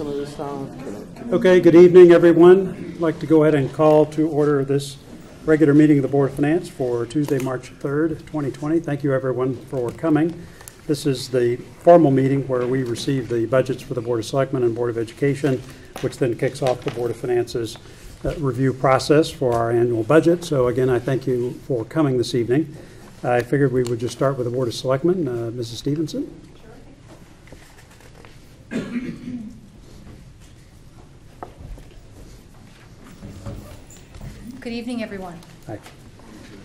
Okay, good evening, everyone. I'd like to go ahead and call to order this regular meeting of the Board of Finance for Tuesday, March 3rd, 2020. Thank you, everyone, for coming. This is the formal meeting where we receive the budgets for the Board of Selectmen and Board of Education, which then kicks off the Board of Finance's review process for our annual budget. So again, I thank you for coming this evening. I figured we would just start with the Board of Selectmen. Mrs. Stevenson. Good evening, everyone. Hi.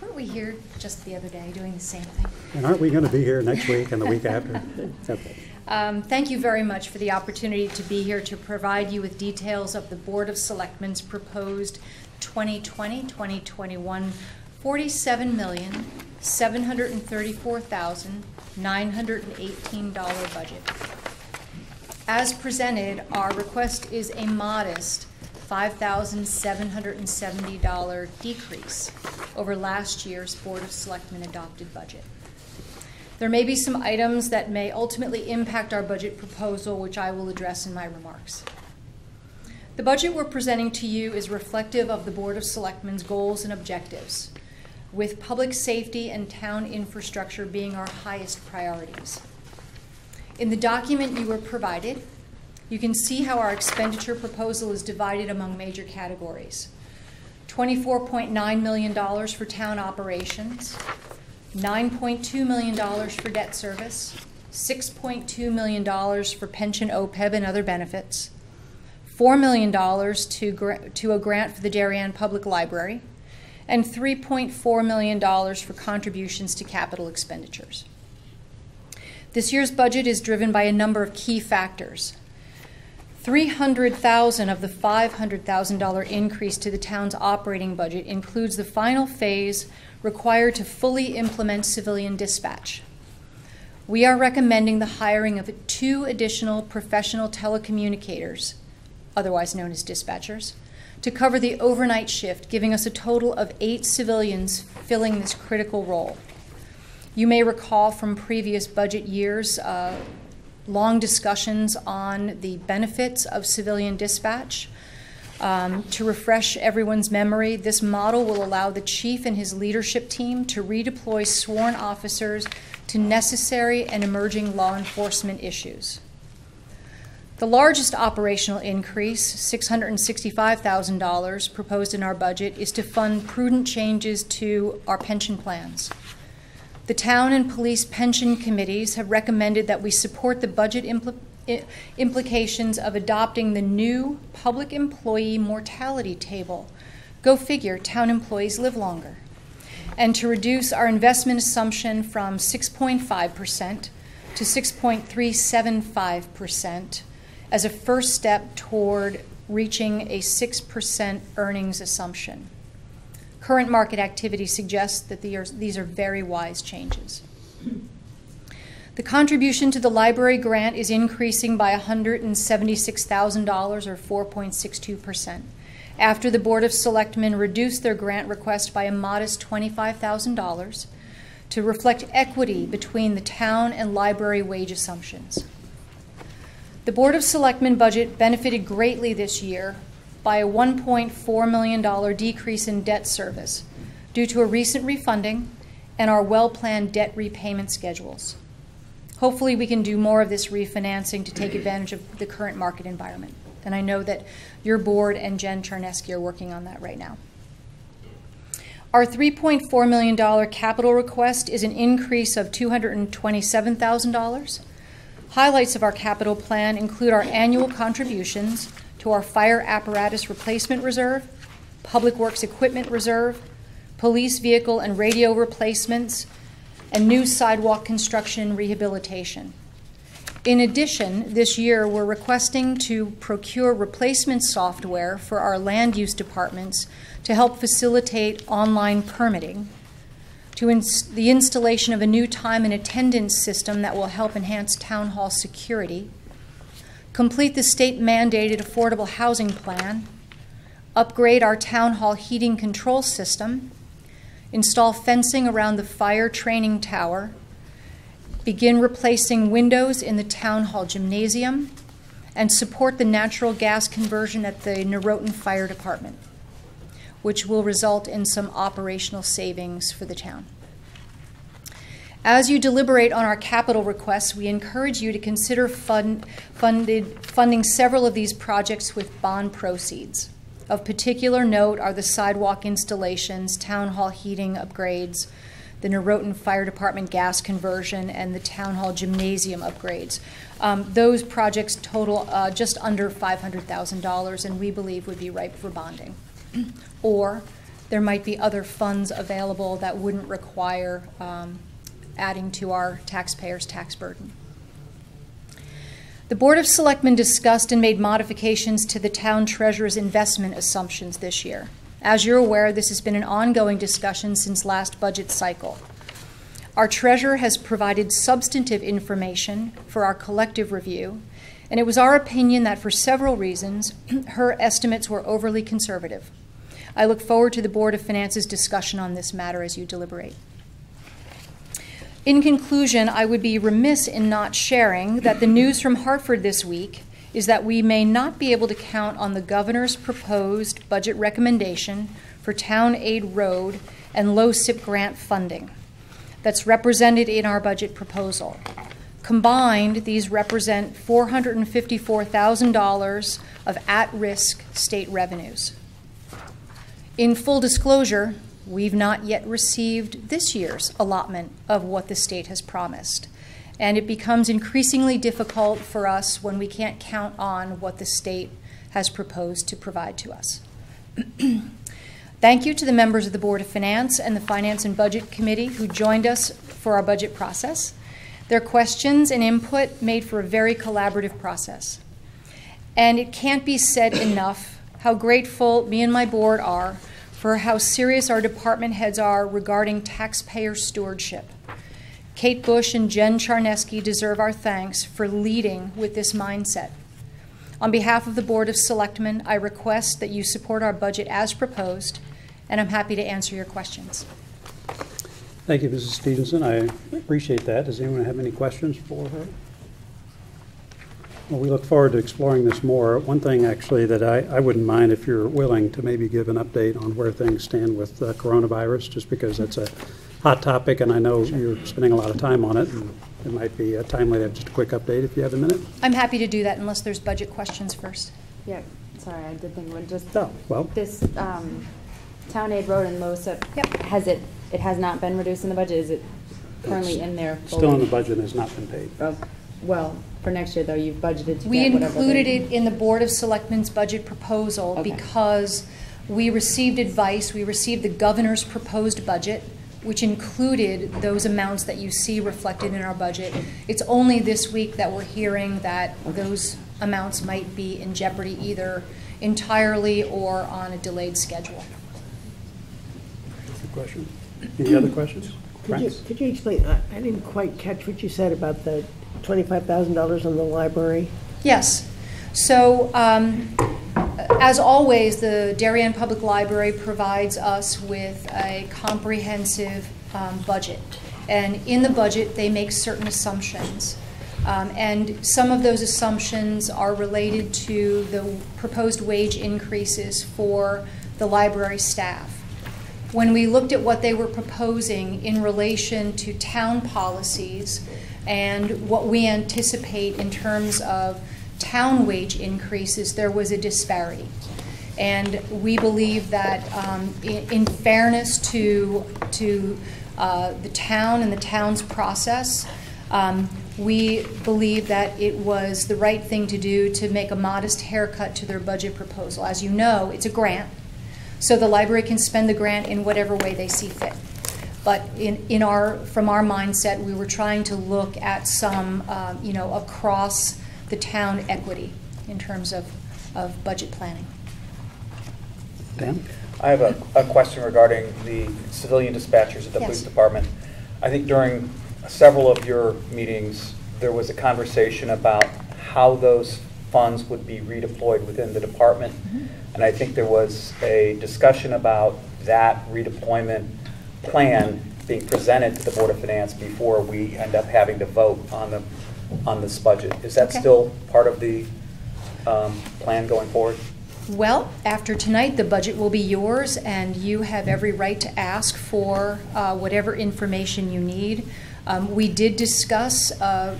Weren't we here just the other day doing the same thing? And aren't we going to be here next week and the week after? Okay. Thank you very much for the opportunity to be here to provide you with details of the Board of Selectmen's proposed 2020-2021 $47,734,918 budget. As presented, our request is a modest $5,770 decrease over last year's Board of Selectmen adopted budget. There may be some items that may ultimately impact our budget proposal, which I will address in my remarks. The budget we're presenting to you is reflective of the Board of Selectmen's goals and objectives, with public safety and town infrastructure being our highest priorities. In the document you were provided, you can see how our expenditure proposal is divided among major categories. $24.9 million for town operations, $9.2 million for debt service, $6.2 million for pension OPEB and other benefits, $4 million to a grant for the Darien Public Library, and $3.4 million for contributions to capital expenditures. This year's budget is driven by a number of key factors. $300,000 of the $500,000 increase to the town's operating budget includes the final phase required to fully implement civilian dispatch. We are recommending the hiring of 2 additional professional telecommunicators, otherwise known as dispatchers, to cover the overnight shift, giving us a total of 8 civilians filling this critical role. You may recall from previous budget years long discussions on the benefits of civilian dispatch. To refresh everyone's memory, this model will allow the chief and his leadership team to redeploy sworn officers to necessary and emerging law enforcement issues. The largest operational increase, $665,000 proposed in our budget, is to fund prudent changes to our pension plans. The town and police pension committees have recommended that we support the budget implications of adopting the new public employee mortality table. Go figure, town employees live longer. And to reduce our investment assumption from 6.5% to 6.375% as a first step toward reaching a 6% earnings assumption. Current market activity suggests that these are very wise changes. The contribution to the library grant is increasing by $176,000 or 4.62%, after the Board of Selectmen reduced their grant request by a modest $25,000 to reflect equity between the town and library wage assumptions. The Board of Selectmen budget benefited greatly this year by a $1.4 million decrease in debt service due to a recent refunding and our well-planned debt repayment schedules. Hopefully we can do more of this refinancing to take advantage of the current market environment. And I know that your board and Jen Charneski are working on that right now. Our $3.4 million capital request is an increase of $227,000. Highlights of our capital plan include our annual contributions to our fire apparatus replacement reserve, public works equipment reserve, police vehicle and radio replacements, and new sidewalk construction and rehabilitation. In addition, this year we're requesting to procure replacement software for our land use departments to help facilitate online permitting, to the installation of a new time and attendance system that will help enhance town hall security, complete the state-mandated affordable housing plan, upgrade our town hall heating control system, install fencing around the fire training tower, begin replacing windows in the town hall gymnasium, and support the natural gas conversion at the Norotan Fire Department, which will result in some operational savings for the town. As you deliberate on our capital requests, we encourage you to consider funding several of these projects with bond proceeds. Of particular note are the sidewalk installations, town hall heating upgrades, the Norotan Fire Department gas conversion, and the town hall gymnasium upgrades. Those projects total just under $500,000 and we believe would be ripe for bonding. Or there might be other funds available that wouldn't require adding to our taxpayers' tax burden. The Board of Selectmen discussed and made modifications to the town treasurer's investment assumptions this year. As you're aware, this has been an ongoing discussion since last budget cycle. Our treasurer has provided substantive information for our collective review, and it was our opinion that for several reasons, her estimates were overly conservative. I look forward to the Board of Finance's discussion on this matter as you deliberate. In conclusion, I would be remiss in not sharing that the news from Hartford this week is that we may not be able to count on the governor's proposed budget recommendation for Town Aid Road and low SIP grant funding that's represented in our budget proposal. Combined, these represent $454,000 of at-risk state revenues. In full disclosure, we've not yet received this year's allotment of what the state has promised, and it becomes increasingly difficult for us when we can't count on what the state has proposed to provide to us. Thank you to the members of the Board of Finance and the Finance and Budget Committee who joined us for our budget process. Their questions and input made for a very collaborative process. And it can't be said enough how grateful me and my board are for how serious our department heads are regarding taxpayer stewardship. Kate Bush and Jen Charneski deserve our thanks for leading with this mindset. On behalf of the Board of Selectmen, I request that you support our budget as proposed, and I'm happy to answer your questions. Thank you, Mrs. Stevenson. I appreciate that. Does anyone have any questions for her? Well, we look forward to exploring this more. One thing, actually, that I wouldn't mind if you're willing to maybe give an update on where things stand with coronavirus, just because that's a hot topic, and I know you're spending a lot of time on it, and it might be timely to have just a quick update if you have a minute. I'm happy to do that unless there's budget questions first. Yeah, sorry, I did think one just this Town Aid Road and low SIP. Yep. It has not been reduced in the budget. Is it currently in there? Still in the budget and has not been paid. Oh, well, for next year though, you've budgeted to We get whatever. included it in the Board of Selectmen's budget proposal because we received advice. We received the governor's proposed budget, which included those amounts that you see reflected in our budget. It's only this week that we're hearing that those amounts might be in jeopardy either entirely or on a delayed schedule. Good question. Any other questions? Could you explain? I didn't quite catch what you said about the $25,000 on the library. Yes. So, as always, the Darien Public Library provides us with a comprehensive budget. And in the budget, they make certain assumptions. And some of those assumptions are related to the proposed wage increases for the library staff. When we looked at what they were proposing in relation to town policies and what we anticipate in terms of town wage increases, there was a disparity. And we believe that in fairness to the town and the town's process, we believe that it was the right thing to do to make a modest haircut to their budget proposal. As you know, it's a grant, so the library can spend the grant in whatever way they see fit. But from our mindset, we were trying to look at some, across the town equity in terms of budget planning. Dan? I have a question regarding the civilian dispatchers at the police department. I think during several of your meetings, there was a conversation about how those funds would be redeployed within the department. Mm-hmm. And I think there was a discussion about that redeployment plan being presented to the Board of Finance before we end up having to vote on this budget. Is that still part of the plan going forward? Well, after tonight, the budget will be yours, and you have every right to ask for whatever information you need. We did discuss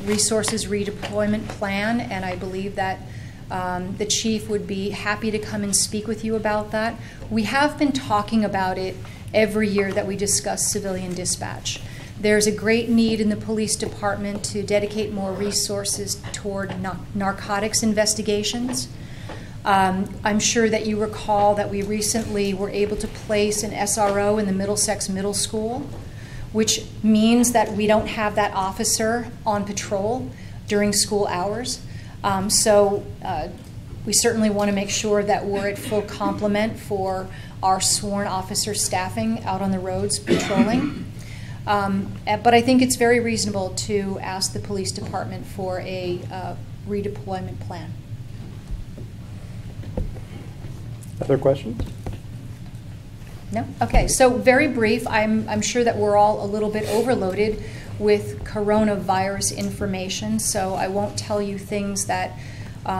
resources redeployment plan, and I believe that the chief would be happy to come and speak with you about that. We have been talking about it every year that we discuss civilian dispatch. There's a great need in the police department to dedicate more resources toward narcotics investigations. I'm sure that you recall that we recently were able to place an SRO in the Middlesex Middle School, which means that we don't have that officer on patrol during school hours. So we certainly want to make sure that we're at full complement for our sworn officer staffing out on the roads patrolling. But I think it's very reasonable to ask the police department for a redeployment plan. Other questions? No? Okay, so very brief. I'm sure that we're all a little bit overloaded with coronavirus information, so I won't tell you things that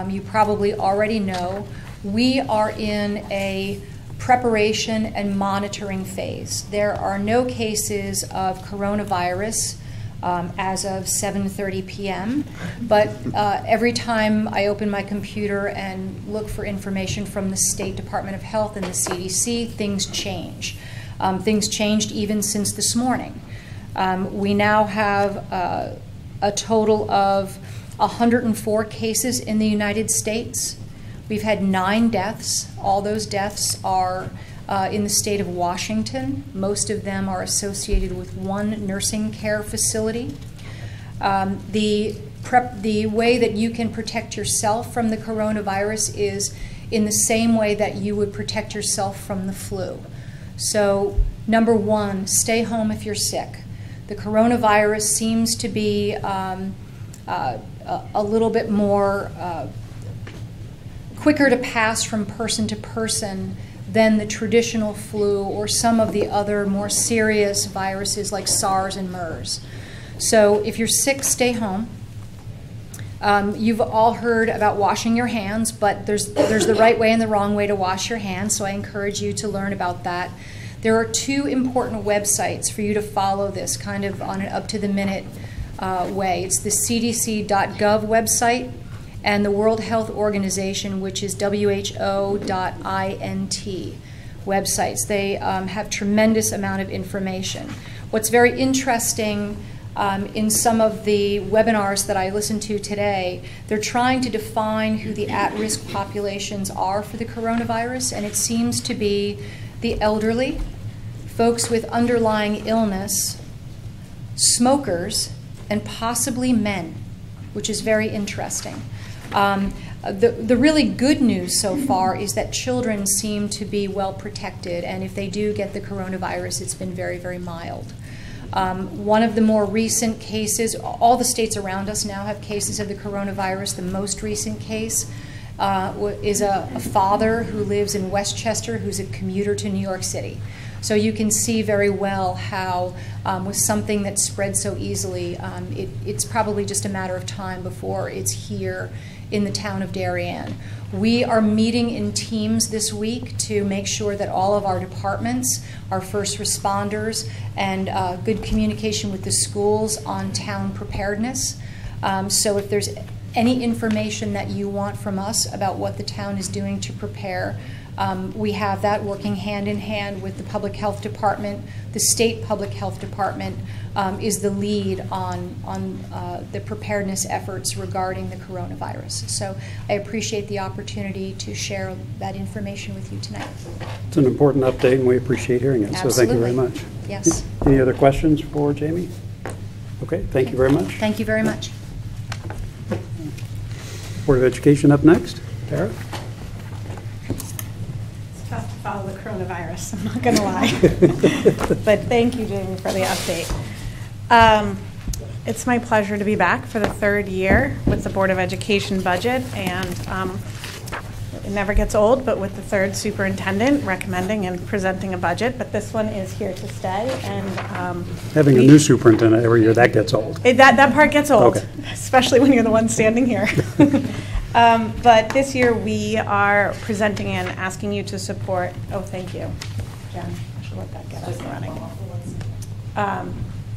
you probably already know. We are in a preparation and monitoring phase. There are no cases of coronavirus as of 7:30 p.m., but every time I open my computer and look for information from the State Department of Health and the CDC, things change. Things changed even since this morning. We now have a total of 104 cases in the United States. We've had 9 deaths. All those deaths are in the state of Washington. Most of them are associated with one nursing care facility. The way that you can protect yourself from the coronavirus is in the same way that you would protect yourself from the flu. So, number 1, stay home if you're sick. The coronavirus seems to be a little bit more quicker to pass from person to person than the traditional flu or some of the other more serious viruses like SARS and MERS. So if you're sick, stay home. You've all heard about washing your hands, but there's the right way and the wrong way to wash your hands, so I encourage you to learn about that. There are 2 important websites for you to follow this kind of on an up-to-the-minute way. It's the cdc.gov website and the World Health Organization, which is who.int websites. They have tremendous amount of information. What's very interesting in some of the webinars that I listened to today, they're trying to define who the at-risk populations are for the coronavirus, and it seems to be the elderly, folks with underlying illness, smokers, and possibly men, which is very interesting. The really good news so far is that children seem to be well protected, and if they do get the coronavirus, it's been very, very mild. One of the more recent cases, all the states around us now have cases of the coronavirus. The most recent case is a father who lives in Westchester who's a commuter to New York City. So you can see very well how with something that spreads so easily, it's probably just a matter of time before it's here in the town of Darien. We are meeting in teams this week to make sure that all of our departments, our first responders, and good communication with the schools on town preparedness. So if there's any information that you want from us about what the town is doing to prepare, we have that working hand in hand with the Public Health Department. The State Public Health Department is the lead on the preparedness efforts regarding the coronavirus. So I appreciate the opportunity to share that information with you tonight. It's an important update, and we appreciate hearing it. Absolutely. So thank you very much. Yes. Any other questions for Jamie? Okay, thank you very much. Thank you very much. Board of Education up next. Tara? Tough to follow the coronavirus, I'm not going to lie. But thank you, Jamie, for the update. It's my pleasure to be back for the 3rd year with the Board of Education budget, and it never gets old, but with the 3rd superintendent recommending and presenting a budget, but this one is here to stay. And having a new superintendent every year, that gets old. That part gets old, okay. Especially when you're the one standing here. But this year, we are presenting and asking you to support, oh, thank you, Jen. I should let that get up and running.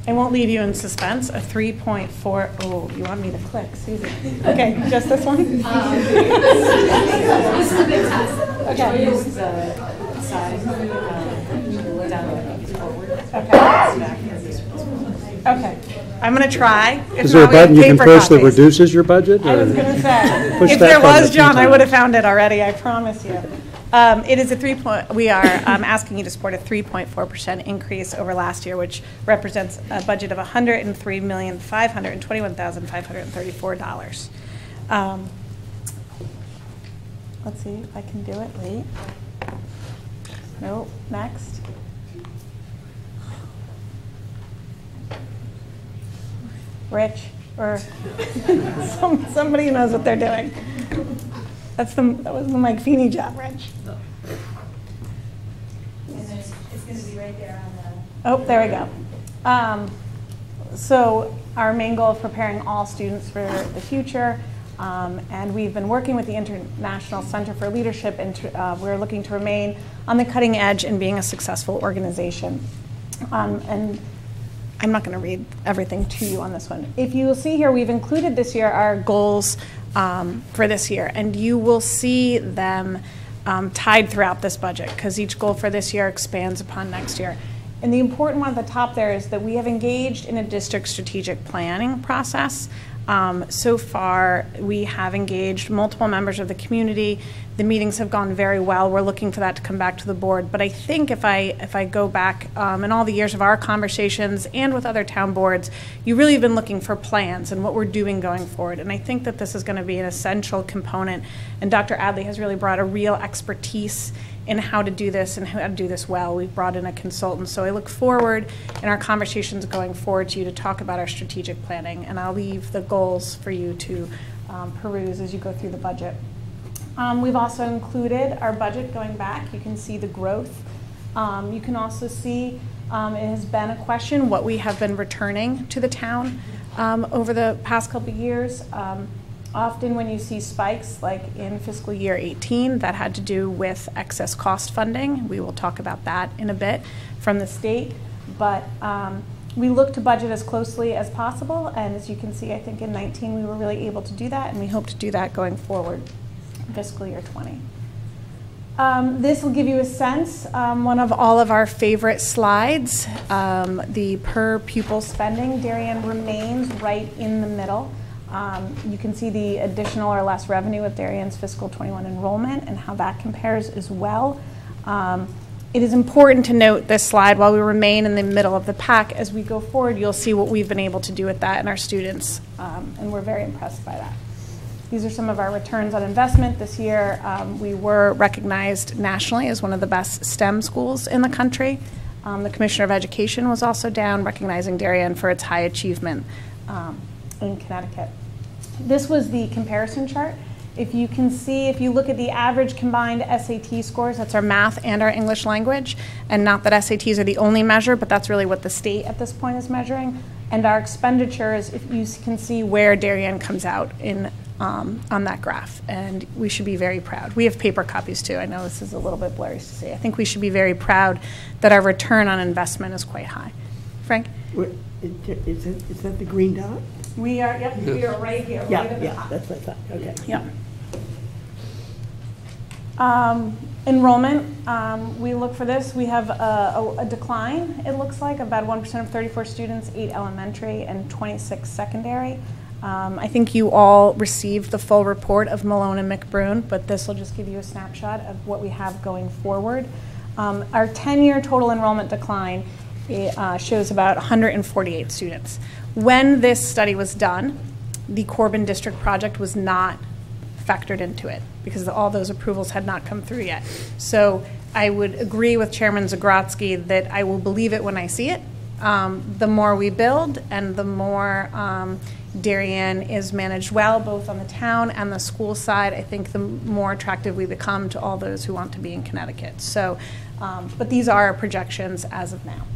I won't leave you in suspense. A 3.4, oh, you want me to click, Susan? Okay, just this one? This is a big test. Okay. Use the side, down, forward. Okay, I'm going to try. If Is there a not, we have button you can paper push that copies. reduces your budget? I was or- going to say, Push if that there button a was, few John, I would have times. found it already, I promise you. It is a we are asking you to support a 3.4% increase over last year, which represents a budget of $103,521,534. Let's see if I can do it. Wait. Nope. Next. Rich, or somebody who knows what they're doing. That was the Mike Feeney job, Rich. And it's going to be right there on the. Oh, there we go. So our main goal is preparing all students for the future, and we've been working with the International Center for Leadership, and we're looking to remain on the cutting edge in being a successful organization. And I'm not going to read everything to you on this one. If you will see here, we've included this year our goals for this year, and you will see them tied throughout this budget, because each goal for this year expands upon next year. And the important one at the top there is that we have engaged in a district strategic planning process. So far, we have engaged multiple members of the community. The meetings have gone very well. We're looking for that to come back to the board. But I think if I go back in all the years of our conversations and with other town boards, you really have been looking for plans and what we're doing going forward. And I think that this is going to be an essential component. And Dr. Adley has really brought a real expertise in how to do this and how to do this well. We've brought in a consultant. So I look forward in our conversations going forward to you to talk about our strategic planning. And I'll leave the goals for you to peruse as you go through the budget. We've also included our budget going back. You can see the growth. You can also see it has been a question what we have been returning to the town over the past couple of years. Often when you see spikes, like in fiscal year 18, that had to do with excess cost funding. We will talk about that in a bit from the state. But we look to budget as closely as possible. And as you can see, I think in 19 we were really able to do that. And we hope to do that going forward, fiscal year 20. This will give you a sense, one of all of our favorite slides, the per pupil spending. Darien remains right in the middle. You can see the additional or less revenue with Darien's fiscal 21 enrollment and how that compares as well. It is important to note this slide while we remain in the middle of the pack. As we go forward, you'll see what we've been able to do with that and our students, and we're very impressed by that. These are some of our returns on investment. This year, we were recognized nationally as one of the best STEM schools in the country. The Commissioner of Education was also down, recognizing Darien for its high achievement in Connecticut. This was the comparison chart. If you can see, if you look at the average combined SAT scores, that's our math and our English language, and not that SATs are the only measure, but that's really what the state at this point is measuring. And our expenditures, if you can see where Darien comes out in on that graph, and we should be very proud. We have paper copies too. I know this is a little bit blurry to see. I think we should be very proud that our return on investment is quite high. Frank? Is that the green dot? We are, yep, we are right here. Right at the top. That's what I thought. Okay. Yep. Enrollment, we look for this. We have a decline, it looks like, about 1% of 34 students, 8 elementary and 26 secondary. I think you all received the full report of Malone and McBroom, but this will just give you a snapshot of what we have going forward. Our 10-year total enrollment decline shows about 148 students. When this study was done, the Corbin District project was not factored into it because all those approvals had not come through yet. So I would agree with Chairman Zagrotsky that I will believe it when I see it. The more we build and the more Darien is managed well, both on the town and the school side, I think the more attractive we become to all those who want to be in Connecticut. So, but these are our projections as of now.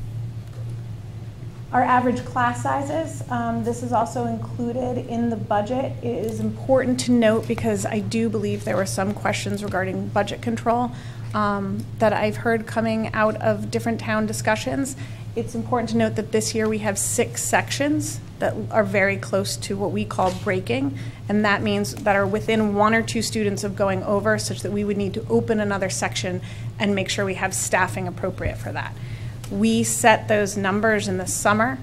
Our average class sizes, this is also included in the budget. It is important to note because I do believe there were some questions regarding budget control that I've heard coming out of different town discussions. It's important to note that this year we have 6 sections that are very close to what we call breaking, and that means that are within 1 or 2 students of going over, such that we would need to open another section and make sure we have staffing appropriate for that. We set those numbers in the summer.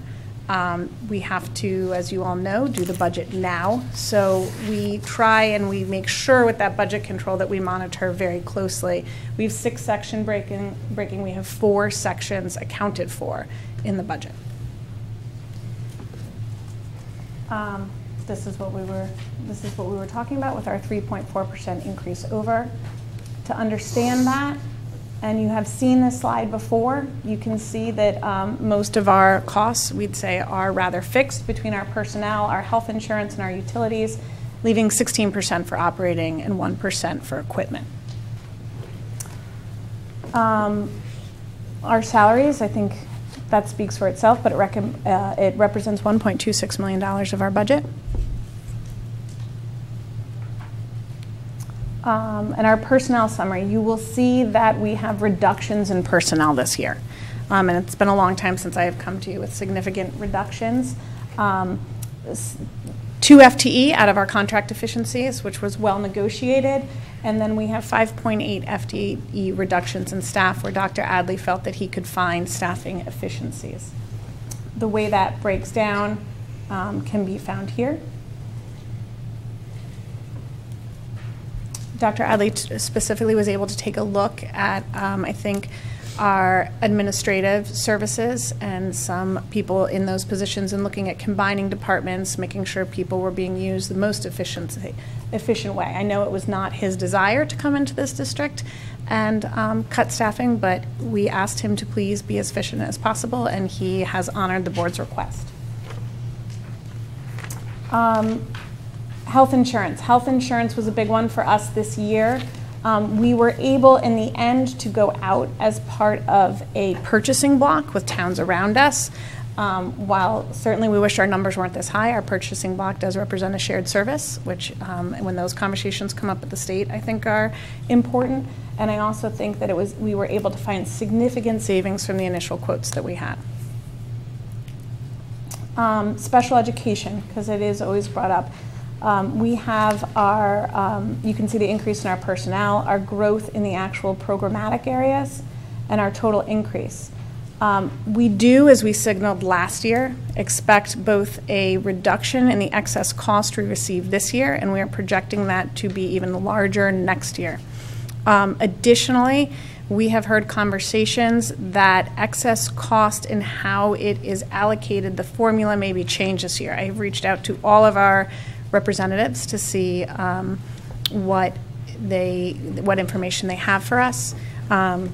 We have to, as you all know, do the budget now. So we try and we make sure with that budget control that we monitor very closely. We have 6 section breaking. We have 4 sections accounted for in the budget. This is what we were talking about with our 3.4% increase over. To understand that, and you have seen this slide before, you can see that most of our costs, we'd say, are rather fixed between our personnel, our health insurance, and our utilities, leaving 16% for operating and 1% for equipment. Our salaries, I think that speaks for itself, but it represents $1.26 million of our budget. And our personnel summary, you will see that we have reductions in personnel this year. And it's been a long time since I have come to you with significant reductions. 2 FTE out of our contract efficiencies, which was well negotiated. And then we have 5.8 FTE reductions in staff where Dr. Adley felt that he could find staffing efficiencies. The way that breaks down can be found here. Dr. Adley specifically was able to take a look at, I think, our administrative services and some people in those positions and looking at combining departments, making sure people were being used the most efficient way. I know it was not his desire to come into this district and cut staffing, but we asked him to please be as efficient as possible, and he has honored the board's request. Health insurance. Health insurance was a big one for us this year. We were able in the end to go out as part of a purchasing block with towns around us. While certainly we wish our numbers weren't this high, our purchasing block does represent a shared service, which when those conversations come up at the state, I think are important. And I also think that we were able to find significant savings from the initial quotes that we had. Special education, because it is always brought up. We have our, you can see the increase in our personnel, our growth in the actual programmatic areas, and our total increase. We do, as we signaled last year, expect both a reduction in the excess cost we received this year, and we are projecting that to be even larger next year. Additionally, we have heard conversations that excess cost and how it is allocated, the formula may be changed this year. I have reached out to all of our representatives to see what information they have for us. I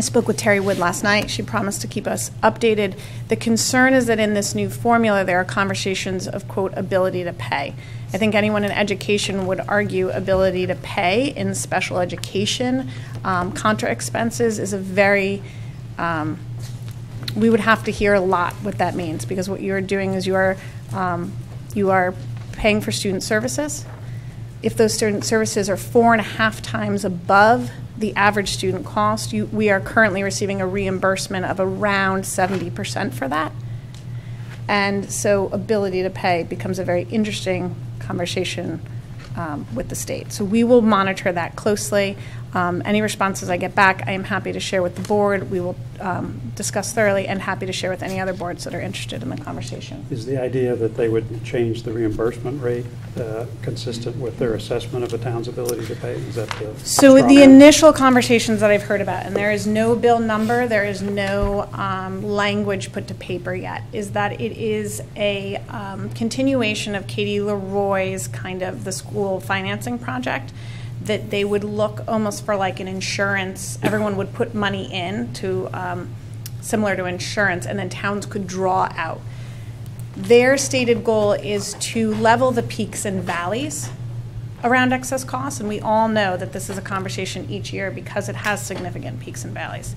spoke with Terry Wood last night. She promised to keep us updated. The concern is that in this new formula, there are conversations of, quote, ability to pay. I think anyone in education would argue ability to pay in special education. Contra expenses is a very, we would have to hear a lot what that means, because what you are doing is you are paying for student services. If those student services are 4.5 times above the average student cost, we are currently receiving a reimbursement of around 70% for that. And so ability to pay becomes a very interesting conversation with the state. So we will monitor that closely. Any responses I get back, I am happy to share with the board. We will discuss thoroughly, and happy to share with any other boards that are interested in the conversation. Is the idea that they would change the reimbursement rate consistent with their assessment of a town's ability to pay? Is that the so the initial conversations that I've heard about, and there is no bill number, there is no language put to paper yet, is that it is a continuation of Katie Leroy's kind of the school financing project, that they would look almost for like an insurance. Everyone would put money in to similar to insurance, and then towns could draw out. Their stated goal is to level the peaks and valleys around excess costs, and we all know that this is a conversation each year because it has significant peaks and valleys.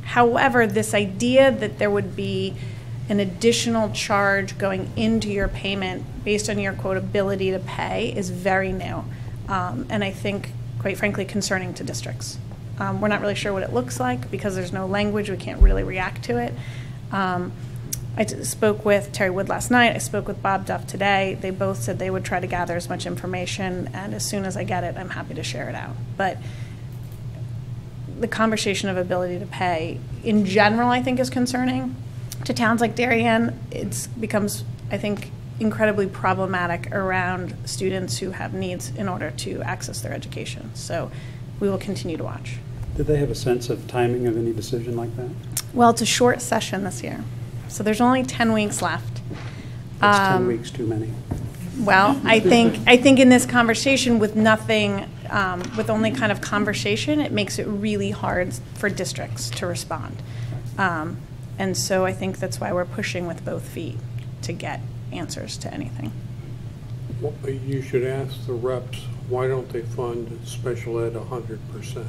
However, this idea that there would be an additional charge going into your payment based on your quote ability to pay is very new, and I think, quite frankly, concerning to districts. We're not really sure what it looks like because there's no language. We can't really react to it. Spoke with Terry Wood last night. I spoke with Bob Duff today. They both said they would try to gather as much information, and as soon as I get it, I'm happy to share it out. But the conversation of ability to pay, in general, I think is concerning. To towns like Darien, it becomes, I think, incredibly problematic around students who have needs in order to access their education. So we will continue to watch. Did they have a sense of timing of any decision like that? Well, it's a short session this year. So there's only 10 weeks left. That's 10 weeks too many. Well, I think in this conversation with nothing, with only kind of conversation, it makes it really hard for districts to respond. And so I think that's why we're pushing with both feet to get answers to anything. Well, you should ask the reps, why don't they fund special ed 100%?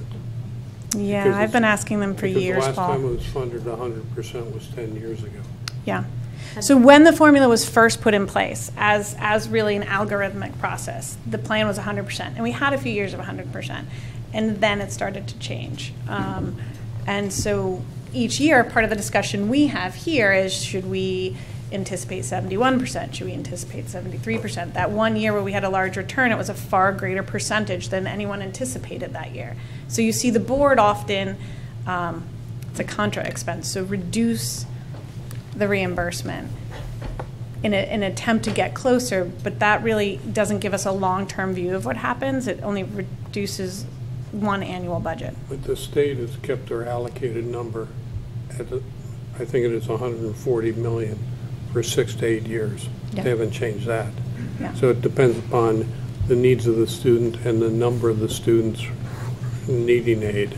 Yeah, Because I've been asking them for years, the last Paul. time it was funded 100% was 10 years ago. Yeah. So when the formula was first put in place as really an algorithmic process, the plan was 100%. And we had a few years of 100%. And then it started to change. And so each year, part of the discussion we have here is, should we anticipate 71%? Should we anticipate 73%? That one year where we had a large return, it was a far greater percentage than anyone anticipated that year. So you see the board often, it's a contra expense, so reduce the reimbursement in an attempt to get closer, but that really doesn't give us a long-term view of what happens. It only reduces one annual budget. But the state has kept their allocated number at, I think it is 140 million for 6 to 8 years. Yeah. They haven't changed that. Yeah. So it depends upon the needs of the student and the number of the students needing aid.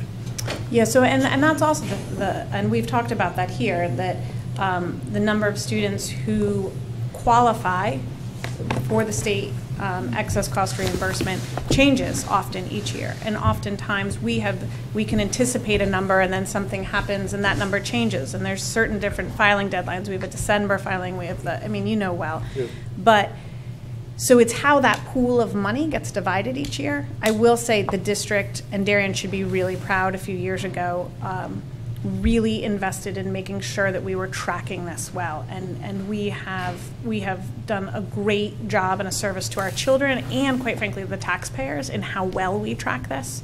Yeah, so, and that's also and we've talked about that here, that the number of students who qualify for the state excess cost reimbursement changes often each year. And oftentimes we can anticipate a number and then something happens and that number changes. And there's certain different filing deadlines. We have a December filing, we have well. Yeah. But so it's how that pool of money gets divided each year. I will say the district, and Darien should be really proud, a few years ago, really invested in making sure that we were tracking this well. And we have done a great job and a service to our children and, quite frankly, the taxpayers in how well we track this.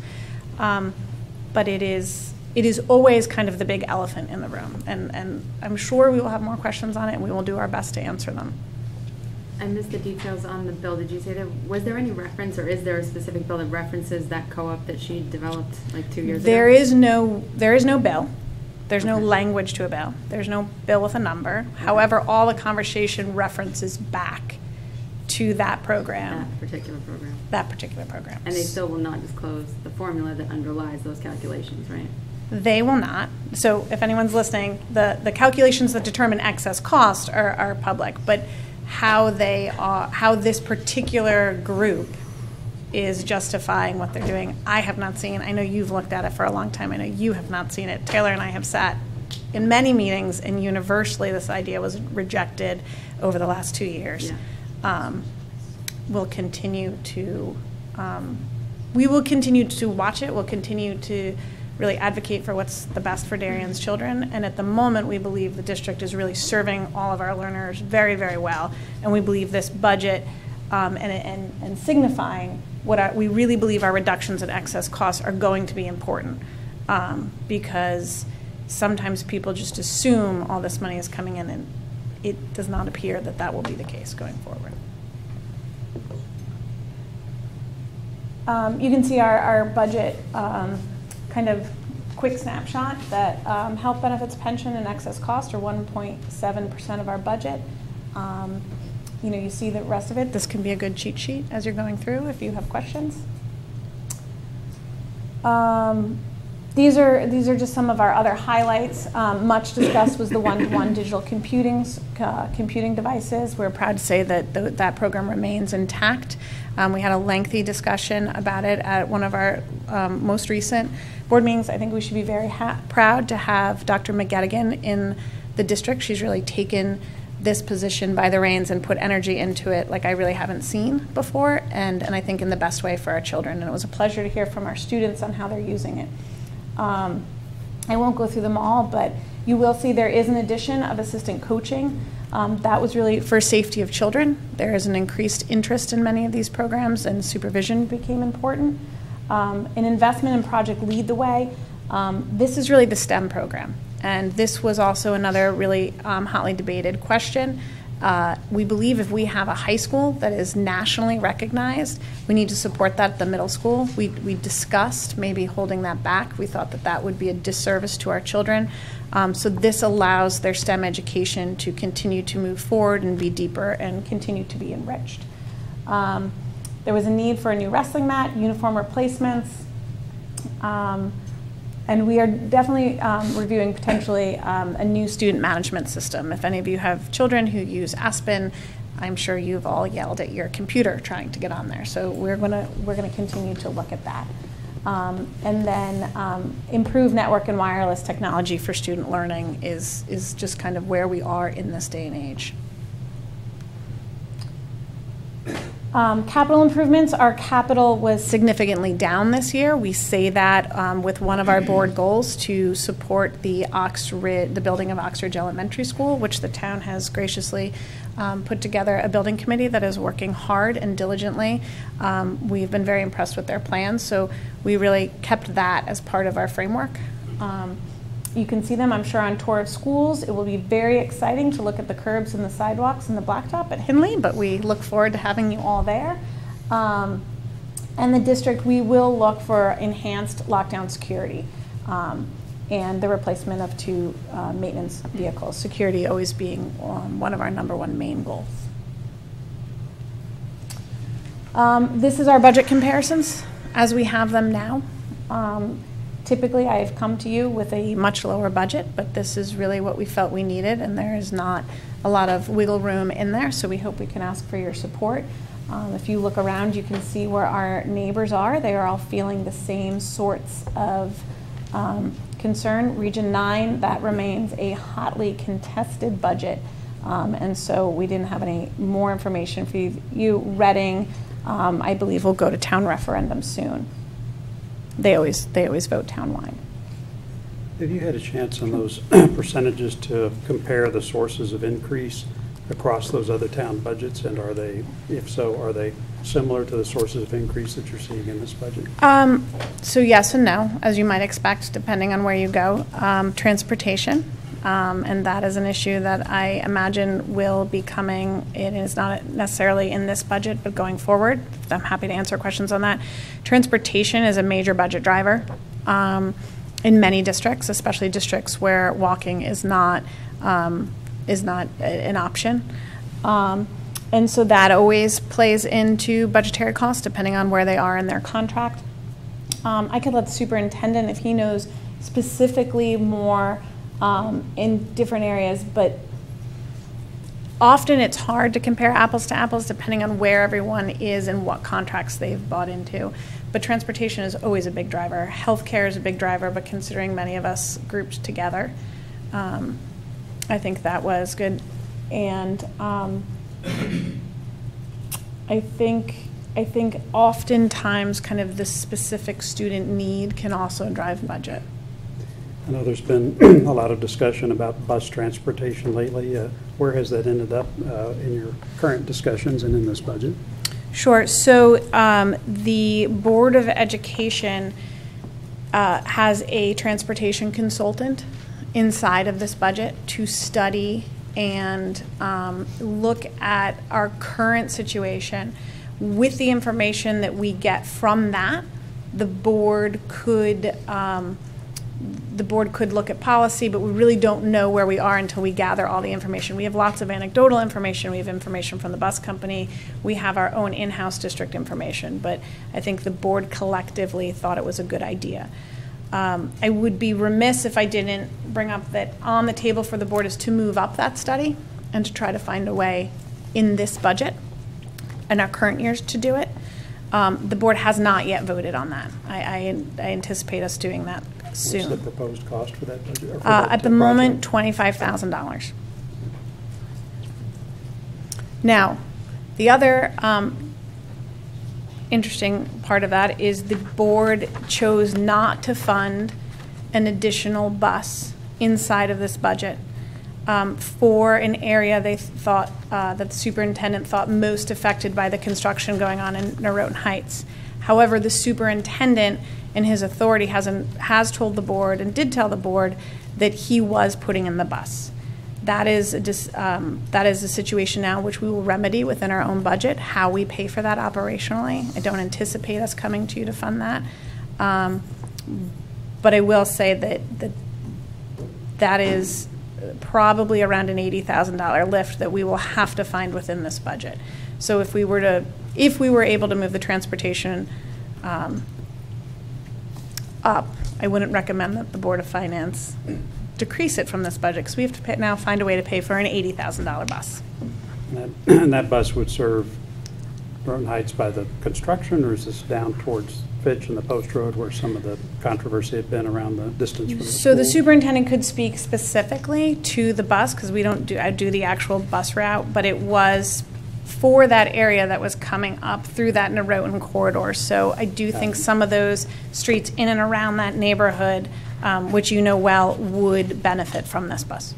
But it is always kind of the big elephant in the room. And I'm sure we will have more questions on it, and we will do our best to answer them. I missed the details on the bill. Did you say was there any reference, or is there a specific bill that references that co-op that she developed like 2 years ago? There is no bill. There's no language to a bill. There's no bill with a number. Okay. However, all the conversation references back to that program. That particular program. That particular program. And they still will not disclose the formula that underlies those calculations, right? They will not. So if anyone's listening, the calculations that determine excess cost are public, but how this particular group is justifying what they're doing, I have not seen. I know you've looked at it for a long time. I know you have not seen it. Taylor and I have sat in many meetings, and universally this idea was rejected over the last 2 years. Yeah. We'll continue to watch it. We'll continue to really advocate for what's the best for Darien's children. And at the moment, we believe the district is really serving all of our learners very, very well. And we believe this budget and signifying we really believe our reductions in excess costs are going to be important, because sometimes people just assume all this money is coming in, and it does not appear that that will be the case going forward. You can see our budget kind of quick snapshot that health benefits, pension, and excess cost are 1.7% of our budget. You see the rest of it. This can be a good cheat sheet as you're going through if you have questions. These are just some of our other highlights. Much discussed was the one-to-one digital computing devices. We're proud to say that that program remains intact. We had a lengthy discussion about it at one of our most recent board meetings. I think we should be very proud to have Dr. McGettigan in the district. She's really taken this position by the reins and put energy into it like I really haven't seen before, and I think in the best way for our children. And it was a pleasure to hear from our students on how they're using it. I won't go through them all, but you will see there is an addition of assistant coaching. That was really for safety of children. There is an increased interest in many of these programs, and supervision became important. An investment in Project Lead the Way. This is really the STEM program. And this was also another really hotly debated question. We believe if we have a high school that is nationally recognized, we need to support that at the middle school. We discussed maybe holding that back. We thought that that would be a disservice to our children. So this allows their STEM education to continue to move forward and be deeper and continue to be enriched. There was a need for a new wrestling mat, uniform replacements, and we are definitely reviewing potentially a new student management system. If any of you have children who use Aspen, I'm sure you've all yelled at your computer trying to get on there. So we're gonna continue to look at that. And then improve network and wireless technology for student learning is just kind of where we are in this day and age. Capital improvements, our capital was significantly down this year. We say that with one of our board goals to support the building of Oxridge Elementary School, which the town has graciously put together a building committee that is working hard and diligently. We've been very impressed with their plans, so we really kept that as part of our framework. You can see them, I'm sure, on tour of schools. It will be very exciting to look at the curbs and the sidewalks and the blacktop at Hindley, but we look forward to having you all there. And the district, we will look for enhanced lockdown security and the replacement of 2 maintenance vehicles, security always being one of our #1 main goals. This is our budget comparisons as we have them now. Typically, I have come to you with a much lower budget, but this is really what we felt we needed, and there is not a lot of wiggle room in there, so we hope we can ask for your support. If you look around, you can see where our neighbors are. They are all feeling the same sorts of concern. Region 9, that remains a hotly contested budget, and so we didn't have any more information for you. Reading, I believe, will go to town referendum soon. They always vote townwide. Have you had a chance on those percentages to compare the sources of increase across those other town budgets? And are they, if so, are they similar to the sources of increase that you're seeing in this budget? So yes and no, as you might expect, depending on where you go. Transportation, and that is an issue that I imagine will be coming. It is not necessarily in this budget, but going forward. I'm happy to answer questions on that. Transportation is a major budget driver in many districts, especially districts where walking is not an option. And so that always plays into budgetary costs depending on where they are in their contract. I could let the superintendent, if he knows specifically more in different areas, but often it's hard to compare apples to apples depending on where everyone is and what contracts they've bought into. But transportation is always a big driver. Healthcare is a big driver, but considering many of us grouped together, I think that was good. And I think oftentimes kind of the specific student need can also drive budget. I know there's been a lot of discussion about bus transportation lately. Where has that ended up in your current discussions and in this budget? Sure. So the Board of Education has a transportation consultant inside of this budget to study and look at our current situation. With the information that we get from that, the board could look at policy, but we really don't know where we are until we gather all the information. We have lots of anecdotal information. We have information from the bus company. We have our own in-house district information, but I think the board collectively thought it was a good idea. I would be remiss if I didn't bring up that on the table for the board is to move up that study and to try to find a way in this budget in our current years to do it. The board has not yet voted on that. I anticipate us doing that What's the soon. proposed cost for that budget? Or for At the project? moment, $25,000. Now, the other interesting part of that is the board chose not to fund an additional bus inside of this budget for an area they thought, that the superintendent thought most affected by the construction going on in Norotan Heights. However, the superintendent, in his authority, has told the board and did tell the board that he was putting in the bus. That is a situation now which we will remedy within our own budget, how we pay for that operationally. I don't anticipate us coming to you to fund that. But I will say that is probably around an $80,000 lift that we will have to find within this budget. So if we were able to move the transportation up, I wouldn't recommend that the Board of Finance decrease it from this budget, because we have to now find a way to pay for an $80,000 bus. And that bus would serve Norotan Heights by the construction, or is this down towards Fitch and the Post Road where some of the controversy had been around the distance from the school? So the superintendent could speak specifically to the bus, because we don't do, I do the actual bus route, but it was for that area that was coming up through that Norotan corridor. So I do think some of those streets in and around that neighborhood, which you know well, would benefit from this bus.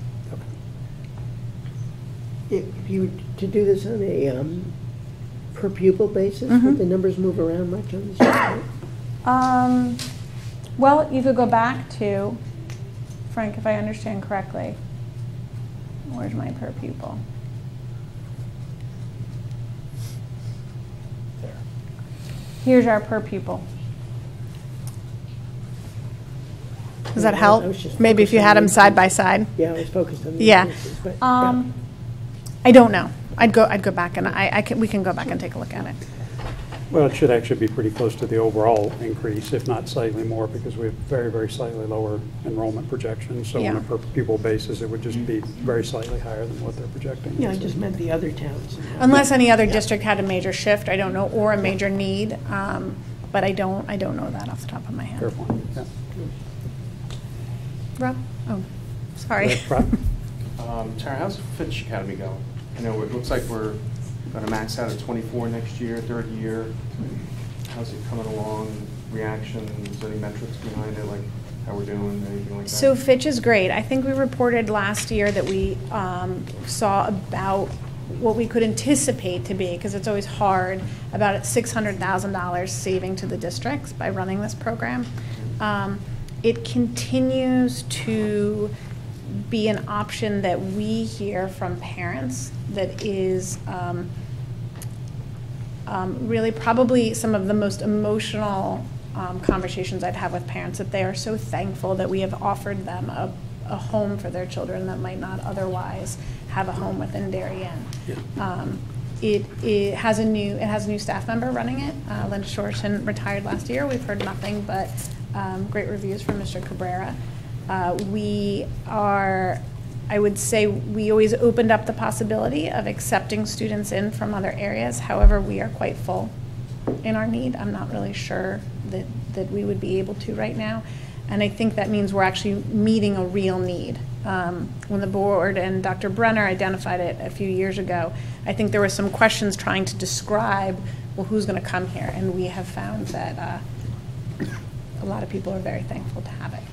If you were to do this on a per pupil basis, would the numbers move around much on this? Well, you could go back to, Frank, if I understand correctly, where's my per pupil? There. Here's our per pupil. Does that help? I was just Maybe if you focused had on them the side by side. Yeah, I was focused on the Yeah. increases, but, I don't know. I'd go back and we can go back and take a look at it. Well, it should actually be pretty close to the overall increase, if not slightly more, because we have very, very slightly lower enrollment projections. So on Yeah. a per pupil basis, it would just be very slightly higher than what they're projecting. Yeah, I just meant the other towns. Unless any other district had a major shift, I don't know, or a major need, but I don't know that off the top of my head. Fair point, yeah. Rob? Oh, sorry. Rob? Tara, how's Fitch Academy going? You know, it looks like we're going to max out at 24 next year, third year. How's it coming along? Reactions, any metrics behind it, like how we're doing, anything like that? So Fitch is great. I think we reported last year that we saw about what we could anticipate to be, because it's always hard, about $600,000 saving to the districts by running this program. It continues to be an option that we hear from parents that is really probably some of the most emotional conversations I'd have with parents, that they are so thankful that we have offered them a home for their children that might not otherwise have a home within Darien. Yeah. It has a new staff member running it. Linda Shorten retired last year. We've heard nothing but great reviews from Mr. Cabrera. I would say we always opened up the possibility of accepting students in from other areas. However, we are quite full in our need. I'm not really sure that we would be able to right now. And I think that means we're actually meeting a real need. When the board and Dr. Brenner identified it a few years ago, I think there were some questions trying to describe, well, who's going to come here? And we have found that a lot of people are very thankful to have it.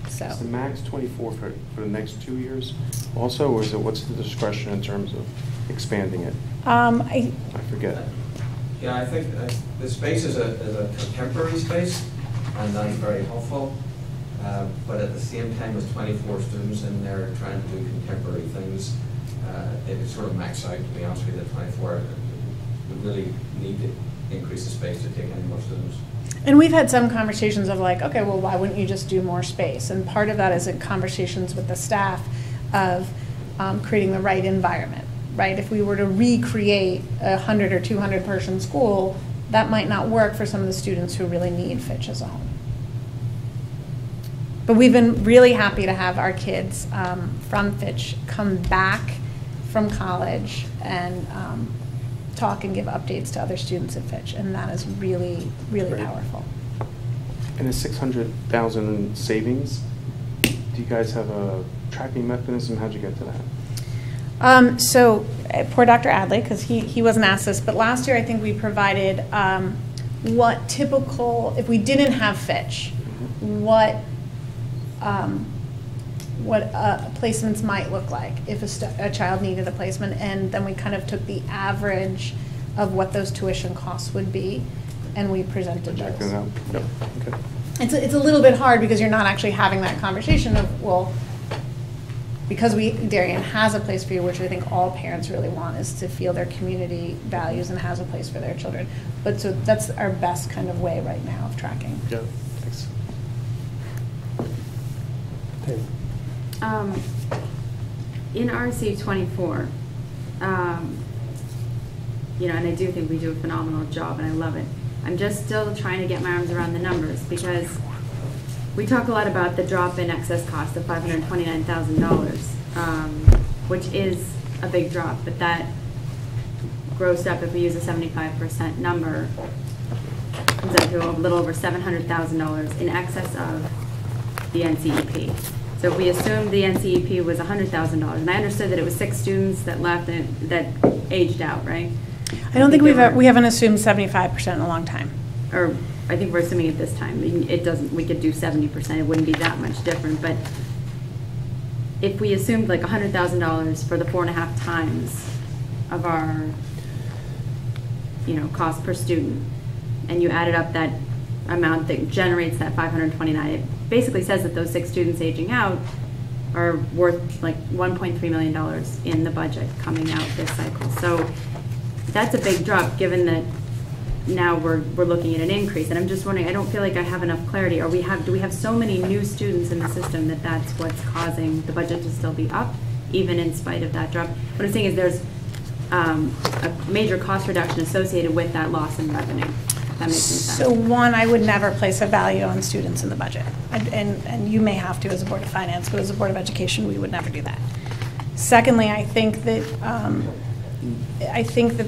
So. Is the max 24 for the next 2 years also, or is it, what's the discretion in terms of expanding it? I forget. Yeah, I think the space is a contemporary space, and that's very helpful. But at the same time, with 24 students in there trying to do contemporary things, it sort of maxed out, to be honest with you, the 24. We really need to increase the space to take any more students. And we've had some conversations of like, okay, well, why wouldn't you just do more space? And part of that is in conversations with the staff of creating the right environment, right? If we were to recreate a 100 or 200 person school, that might not work for some of the students who really need Fitch as a home. But we've been really happy to have our kids from Fitch come back from college and talk and give updates to other students at Fitch, and that is really, really Great. powerful. And the 600,000 savings, do you guys have a tracking mechanism? How'd you get to that? So poor Dr. Adley, because he wasn't asked this, but last year I think we provided what typical, if we didn't have Fitch, what placements might look like if a child needed a placement, and then we kind of took the average of what those tuition costs would be, and we presented those. Yep. Okay. It's a little bit hard because you're not actually having that conversation of, well, because Darien has a place for you, which I think all parents really want, is to feel their community values and has a place for their children. But so that's our best kind of way right now of tracking. Yeah, thanks. In RC 24, you know, and I do think we do a phenomenal job, and I love it. I'm just still trying to get my arms around the numbers, because we talk a lot about the drop in excess cost of $529,000, which is a big drop, but that grossed up, if we use a 75% number, comes out to a little over $700,000 in excess of the NCEP. So if we assumed the NCEP was $100,000, and I understood that it was 6 students that left and that aged out, right? I don't think we haven't assumed 75% in a long time. Or I think we're assuming it this time. It doesn't. We could do 70%. It wouldn't be that much different. But if we assumed like $100,000 for the 4.5 times of our, you know, cost per student, and you added up that amount that generates that 529, it basically says that those 6 students aging out are worth like $1.3 million in the budget coming out this cycle. So that's a big drop, given that now we're looking at an increase. And I'm just wondering, I don't feel like I have enough clarity. Do we have so many new students in the system that that's what's causing the budget to still be up, even in spite of that drop? What I'm saying is there's a major cost reduction associated with that loss in revenue. If that makes sense. So one, I would never place a value on students in the budget. And you may have to as a Board of Finance, but as a Board of Education, we would never do that. Secondly, I think that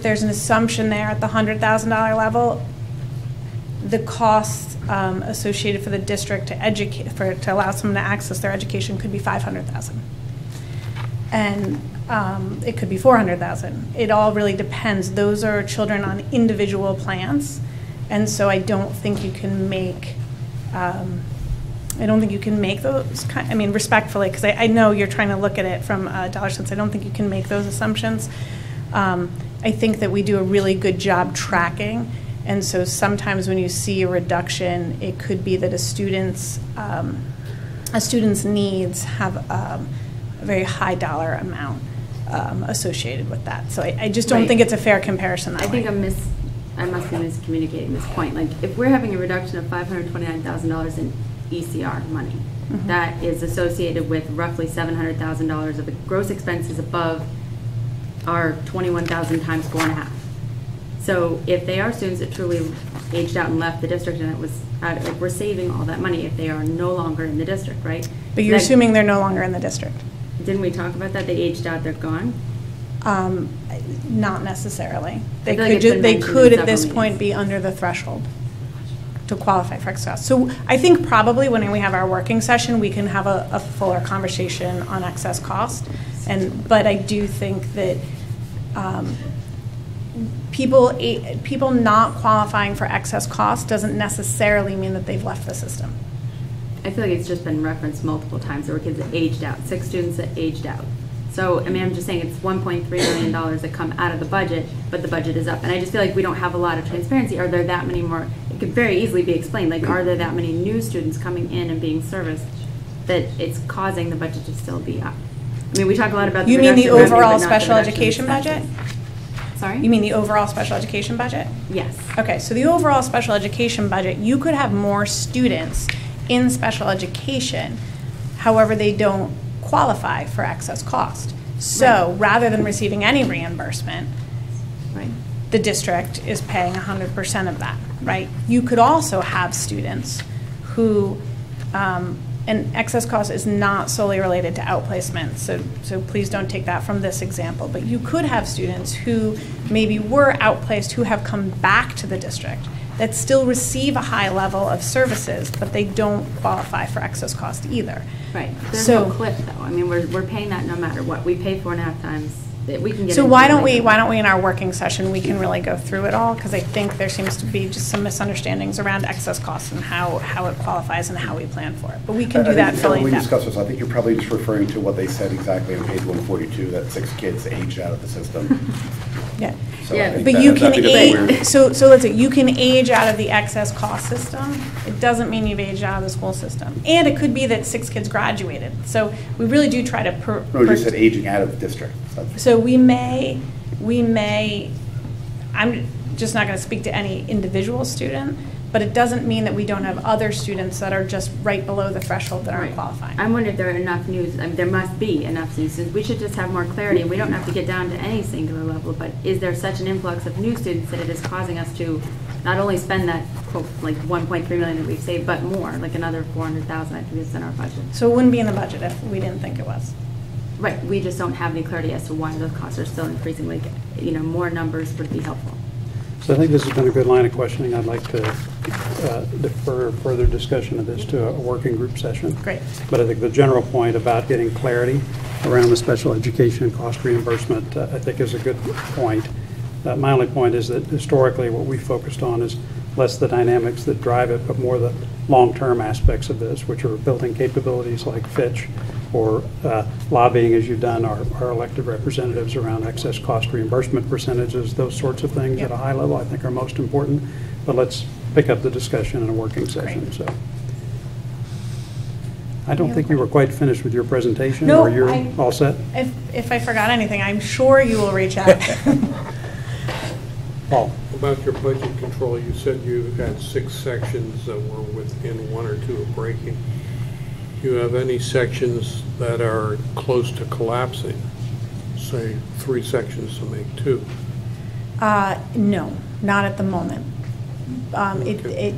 there's an assumption there at the $100,000 level, the cost associated for the district to educate, to allow someone to access their education could be $500,000, and it could be $400,000. It all really depends. Those are children on individual plans, and so I don't think you can make. I don't think you can make those. I mean, respectfully, because I know you're trying to look at it from dollar cents. I don't think you can make those assumptions. I think that we do a really good job tracking, and so sometimes when you see a reduction, it could be that a student's needs have a very high dollar amount associated with that. So I just don't think it's a fair comparison that way. I must be miscommunicating this point. Like, if we're having a reduction of $529,000 in ECR money, that is associated with roughly $700,000 of the gross expenses above our 21,000 times 4.5. So if they are students that truly aged out and left the district, and it was we're saving all that money if they are no longer in the district, right? But you're assuming they're no longer in the district. Didn't we talk about that? They aged out, they're gone? Not necessarily. They They could at this point be under the threshold to qualify for excess. So I think probably when we have our working session, we can have a fuller conversation on excess cost. But I do think that people not qualifying for excess cost doesn't necessarily mean that they've left the system. I feel like it's just been referenced multiple times. There were kids that aged out, 6 students that aged out. So, I mean, I'm just saying it's $1.3 million that come out of the budget, but the budget is up. And I just feel like we don't have a lot of transparency. Are there that many more? It could very easily be explained. Like, are there that many new students coming in and being serviced that it's causing the budget to still be up? I mean, we talk a lot about the You mean the reduction in revenue, overall but not the special reduction in education budget? expenses. Sorry? You mean the overall special education budget? Yes. Okay, so the overall special education budget, you could have more students in special education, however, they don't qualify for excess cost. So rather than receiving any reimbursement, Right. the district is paying 100% of that, right? You could also have students who, and excess cost is not solely related to outplacement, so please don't take that from this example, but you could have students who maybe were outplaced who have come back to the district that still receive a high level of services, but they don't qualify for excess cost either. Right. There's So- no cliff, though. I mean, we're paying that no matter what. We pay 4.5 times. We can get So into why it don't later. we in our working session, we can really go through it all, because I think there seems to be just some misunderstandings around excess costs and how it qualifies and how we plan for it. But we can do that fully When in we depth. discuss this, I think you're probably just referring to what they said exactly on page 142, that 6 kids aged out of the system. Yeah. So I Yeah, think But that- you I can think it's weird. age, so let's say, you can age out of the excess cost system. It doesn't mean you've aged out of the school system. And it could be that 6 kids graduated. So we really do try to. No, you said aging out of the district. That's- So we may, I'm just not going to speak to any individual student, but it doesn't mean that we don't have other students that are just right below the threshold that aren't Right. qualifying. I'm wondering if there are enough news, I mean, there must be enough new students. We should just have more clarity, and we don't have to get down to any singular level, but is there such an influx of new students that it is causing us to not only spend that, quote, like 1.3 million that we've saved, but more, like another 400,000, I think is in our budget. So it wouldn't be in the budget if we didn't think it was. Right, we just don't have any clarity as to why those costs are still increasing, like, more numbers would be helpful. So I think this has been a good line of questioning. I'd like to defer further discussion of this to a working group session. Great. But I think the general point about getting clarity around the special education cost reimbursement, I think is a good point. My only point is that historically what we focused on is less the dynamics that drive it, but more the long-term aspects of this, which are building capabilities like Fitch, or lobbying, as you've done, our elected representatives around excess cost reimbursement percentages, those sorts of things Yep. at a high level I think are most important. But let's pick up the discussion in a working session. Great. So I don't think you were quite finished with your presentation, No, or you're I- all set? If I forgot anything, I'm sure you will reach out. Paul? About your budget control, you said you had 6 sections that were within 1 or 2 of breaking. Do you have any sections that are close to collapsing? Say 3 sections to make 2? No, not at the moment. Okay.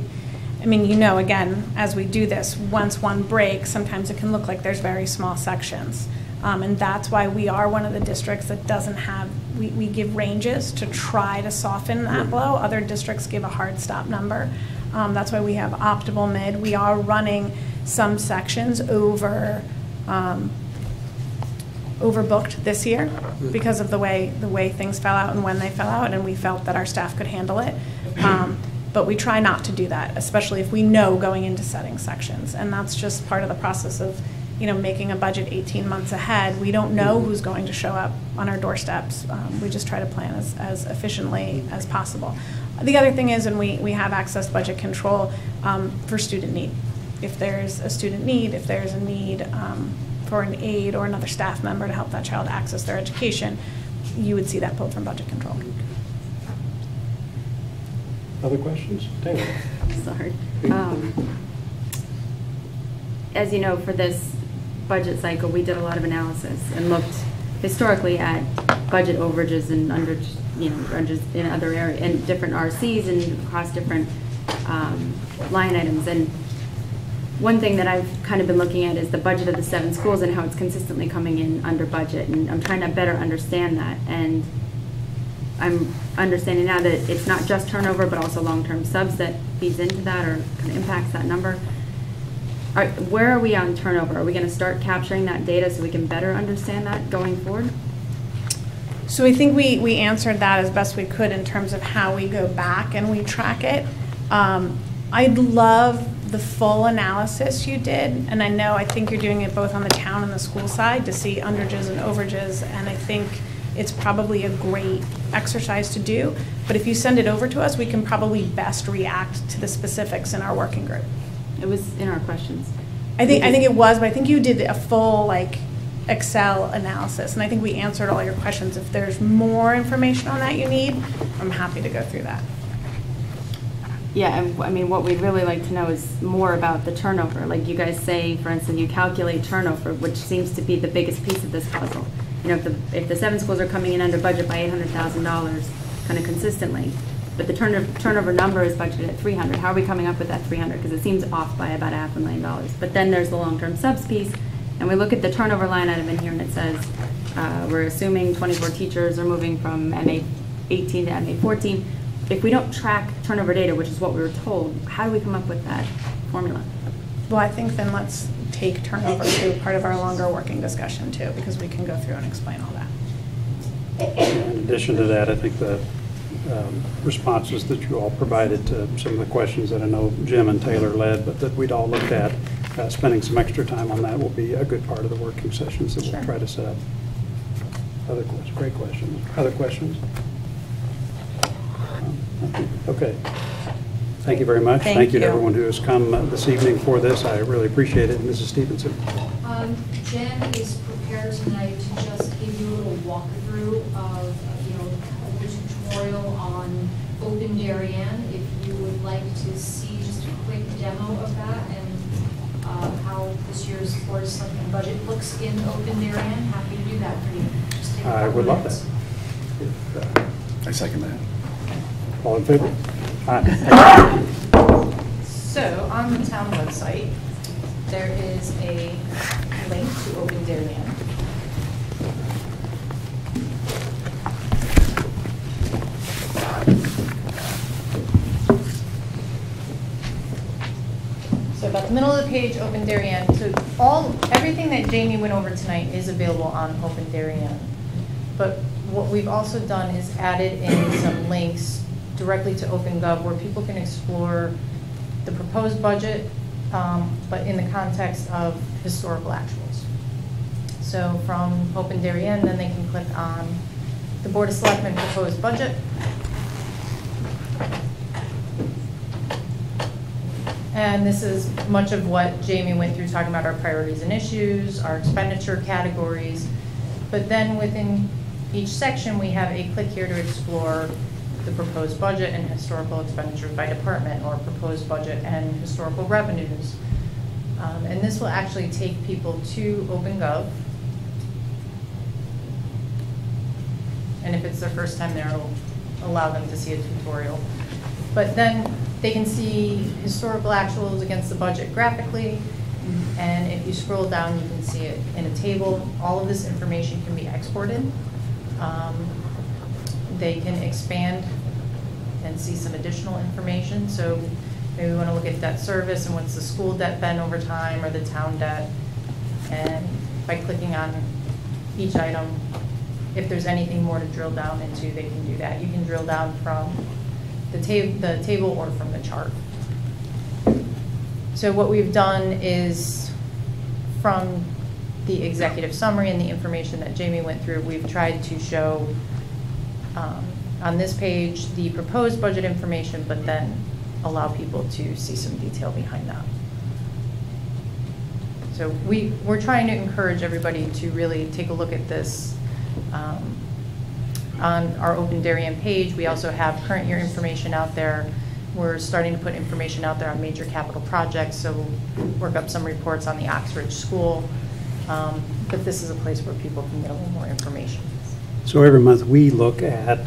I mean, again, as we do this, once one breaks, sometimes it can look like there's very small sections. And that's why we are one of the districts that doesn't have, we give ranges to try to soften that blow. Other districts give a hard stop number. That's why we have optimal mid. We are running some sections overbooked this year because of the way things fell out and when they fell out, and we felt that our staff could handle it. But we try not to do that, especially if we know going into setting sections. And that's just part of the process of making a budget 18 months ahead. We don't know who's going to show up on our doorsteps. We just try to plan as efficiently as possible. The other thing is, and we have access budget control for student need. If there's a student need, if there's a need for an aide or another staff member to help that child access their education, you would see that pulled from budget control. Other questions? Taylor? Sorry. As you know, for this budget cycle, we did a lot of analysis and looked historically at budget overages and underages in other areas, and different RCs and across different line items. And one thing that I've kind of been looking at is the budget of the 7 schools and how it's consistently coming in under budget. And I'm trying to better understand that. And I'm understanding now that it's not just turnover, but also long-term subs that feeds into that or kind of impacts that number. Where are we on turnover? Are we going to start capturing that data so we can better understand that going forward? So I think we answered that as best we could in terms of how we go back and we track it. I'd love the full analysis you did, and I think you're doing it both on the town and the school side to see underages and overages, and I think it's probably a great exercise to do. But if you send it over to us, we can probably best react to the specifics in our working group. It was in our questions. I think it was, but I think you did a full Excel analysis, and I think we answered all your questions. If there's more information on that you need, I'm happy to go through that. Yeah, and I mean, what we'd really like to know is more about the turnover. Like you guys say, for instance, you calculate turnover, which seems to be the biggest piece of this puzzle. If the 7 schools are coming in under budget by $800,000 kind of consistently, but the turnover number is budgeted at $300,000, how are we coming up with that $300,000? Because it seems off by about $500,000. But then there's the long-term subs piece, and we look at the turnover line item in here, and it says we're assuming 24 teachers are moving from MA 18 to MA 14. if we don't track turnover data, which is what we were told, how do we come up with that formula? Well, I think then let's take turnover to part of our longer working discussion too, because we can go through and explain all that. In addition to that, I think the responses that you all provided to some of the questions that I know Jim and Taylor led, but that we'd all looked at, spending some extra time on that will be a good part of the working sessions that we'll try to set up. Other questions? Great questions. Other questions? Okay. Thank you very much. Thank you to you. everyone who has come this evening for this. I really appreciate it. Mrs. Stevenson. Jen is prepared tonight to just give you a little walkthrough of, a tutorial on Open Darien. If you would like to see just a quick demo of that and how this year's Board of Selectmen budget looks in Open Darien, happy to do that for you. Just take a I couple would love minutes. that. I second that. All in favor? Aye. So on the town website, there is a link to Open Darien. So about the middle of the page, Open Darien. So everything that Jamie went over tonight is available on Open Darien. But what we've also done is added in some links directly to OpenGov where people can explore the proposed budget, but in the context of historical actuals. So from Open Darien, then they can click on the Board of Selectmen proposed budget. And this is much of what Jamie went through, talking about our priorities and issues, our expenditure categories. But then within each section, we have a click here to explore the proposed budget and historical expenditures by department, or proposed budget and historical revenues. And this will actually take people to OpenGov. And if it's their first time there, it'll allow them to see a tutorial. But then they can see historical actuals against the budget graphically. And if you scroll down, you can see it in a table. All of this information can be exported. They can expand and see some additional information. So maybe we want to look at debt service and what's the school debt been over time, or the town debt. And by clicking on each item, if there's anything more to drill down into, they can do that. You can drill down from the table or from the chart. So what we've done is, from the executive summary and the information that Jamie went through, we've tried to show on this page the proposed budget information, but then allow people to see some detail behind that. So we're trying to encourage everybody to really take a look at this. On our Open Darien page, we also have current year information out there. We're starting to put information out there on major capital projects, so we'll work up some reports on the Oxford School. But this is a place where people can get a little more information. So every month we look at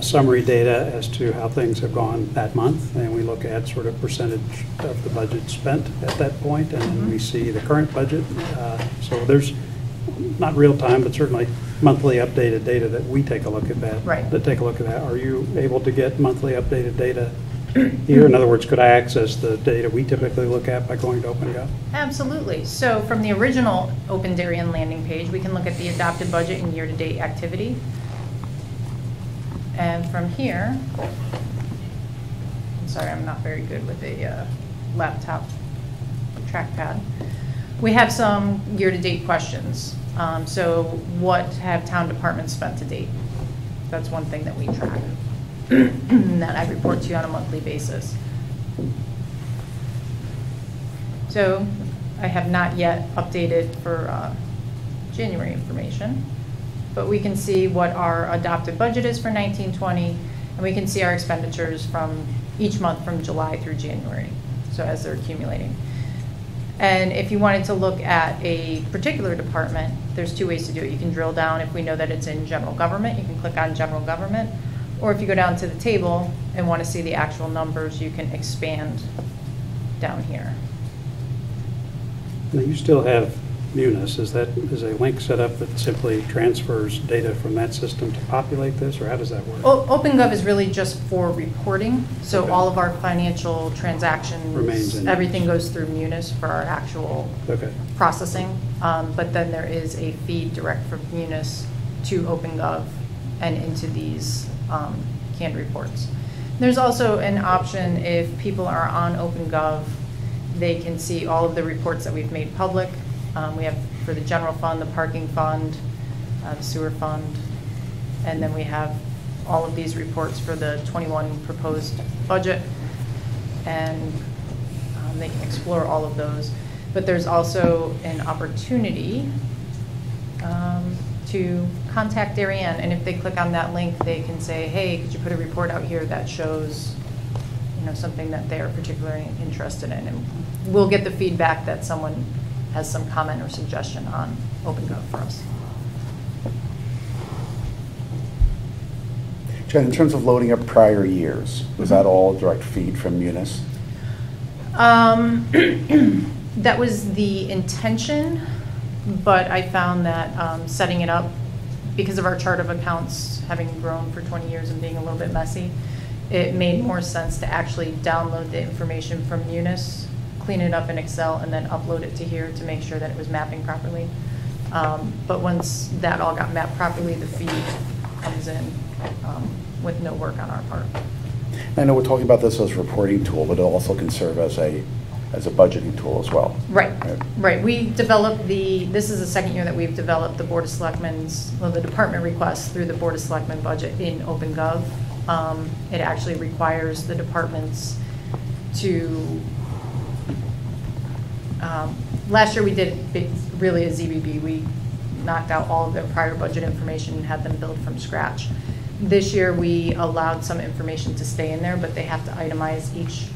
summary data as to how things have gone that month, and we look at sort of percentage of the budget spent at that point, and then we see the current budget. So there's not real time, but certainly monthly updated data that we take a look at that. Right. To take a look at that. Are you able to get monthly updated data here? In other words, could I access the data we typically look at by going to OpenGov? Absolutely. So from the original Open Darien landing page, we can look at the adopted budget and year-to-date activity. And from here, I'm sorry, I'm not very good with a laptop trackpad. We have some year-to-date questions. So what have town departments spent to date? That's one thing that we track that I report to you on a monthly basis. So I have not yet updated for January information, but we can see what our adopted budget is for 1920, and we can see our expenditures from each month from July through January, so as they're accumulating. And if you wanted to look at a particular department, there's two ways to do it. You can drill down. If we know that it's in general government, you can click on general government. Or if you go down to the table and want to see the actual numbers, you can expand down here. Now, you still have Munis. Is a link set up that simply transfers data from that system to populate this, or how does that work? OpenGov is really just for reporting, so Okay. all of our financial transactions, Remains in everything goes through Munis for our actual Okay. processing, but then there is a feed direct from Munis to OpenGov and into these canned reports. There's also an option if people are on OpenGov, they can see all of the reports that we've made public. We have for the general fund, the parking fund, the sewer fund, and then we have all of these reports for the 21 proposed budget, and they can explore all of those. But there's also an opportunity to contact Darien, and if they click on that link, they can say, hey, could you put a report out here that shows, something that they are particularly interested in, and we'll get the feedback that someone has some comment or suggestion on OpenGov for us. Jen, in terms of loading up prior years, was that all direct feed from Munis? That was the intention, but I found that setting it up, because of our chart of accounts having grown for 20 years and being a little bit messy, it made more sense to actually download the information from Munis, clean it up in Excel, and then upload it to here to make sure that it was mapping properly. But once that all got mapped properly, the feed comes in with no work on our part. I know we're talking about this as a reporting tool, but it also can serve as a budgeting tool as well. Right. We developed this is the second year that we've developed the Board of Selectmen's, the department requests through the Board of Selectmen budget in OpenGov. It actually requires the departments to, last year we did really a ZBB. We knocked out all of their prior budget information and had them build from scratch. This year we allowed some information to stay in there, but they have to itemize each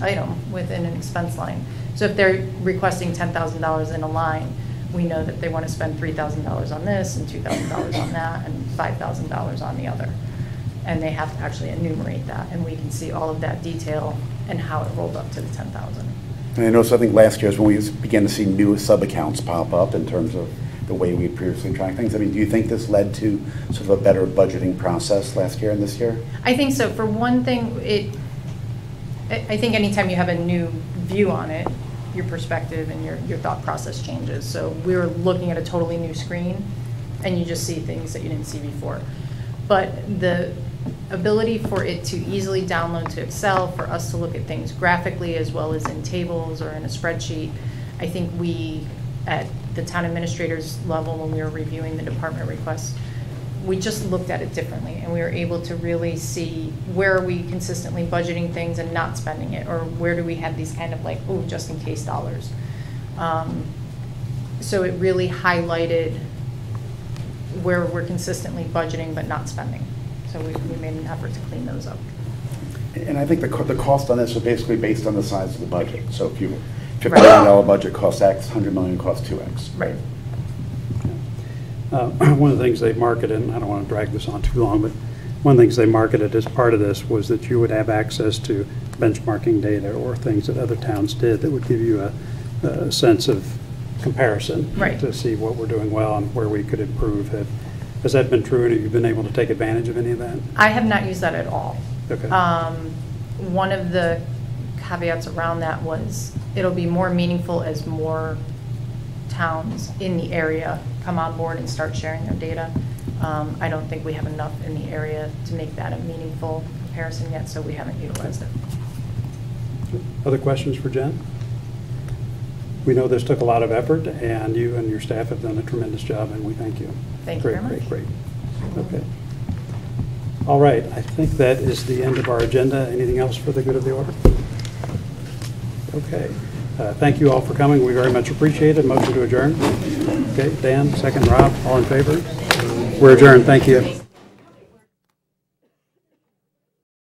item within an expense line. So if they're requesting $10,000 in a line, we know that they want to spend $3,000 on this and $2,000 on that and $5,000 on the other. And they have to actually enumerate that, and we can see all of that detail and how it rolled up to the $10,000. And I noticed, I think last year is when we began to see new sub-accounts pop up in terms of the way we previously tracked things. I mean, do you think this led to sort of a better budgeting process last year and this year? I think so. For one thing, I think anytime you have a new view on it, your perspective and your thought process changes. So we're looking at a totally new screen, and you just see things that you didn't see before. But the ability for it to easily download to Excel, for us to look at things graphically as well as in tables or in a spreadsheet, I think we, at the town administrator's level, when we were reviewing the department requests, we just looked at it differently, and we were able to really see where are we consistently budgeting things and not spending it, or where do we have these kind of like, oh, just in case dollars. So it really highlighted where we're consistently budgeting but not spending. So we made an effort to clean those up. And I think the cost on this is basically based on the size of the budget. So if you $50 million budget costs X, $100 million costs 2X. Right. One of the things they marketed, and I don't want to drag this on too long, but one of the things they marketed as part of this was that you would have access to benchmarking data or things that other towns did that would give you a sense of comparison, right, to see what we're doing well and where we could improve. Has that been true, and have you been able to take advantage of any of that? I have not used that at all. Okay. One of the caveats around that was it'll be more meaningful as more towns in the area come on board and start sharing their data. I don't think we have enough in the area to make that a meaningful comparison yet, so we haven't utilized it. Other questions for Jen? We know this took a lot of effort, and you and your staff have done a tremendous job, and we thank you. Thank you very much. Great. Okay. All right, I think that is the end of our agenda. Anything else for the good of the order? Okay. Thank you all for coming. We very much appreciate it. Motion to adjourn. Okay, Dan, second. Rob, all in favor? We're adjourned. Thank you.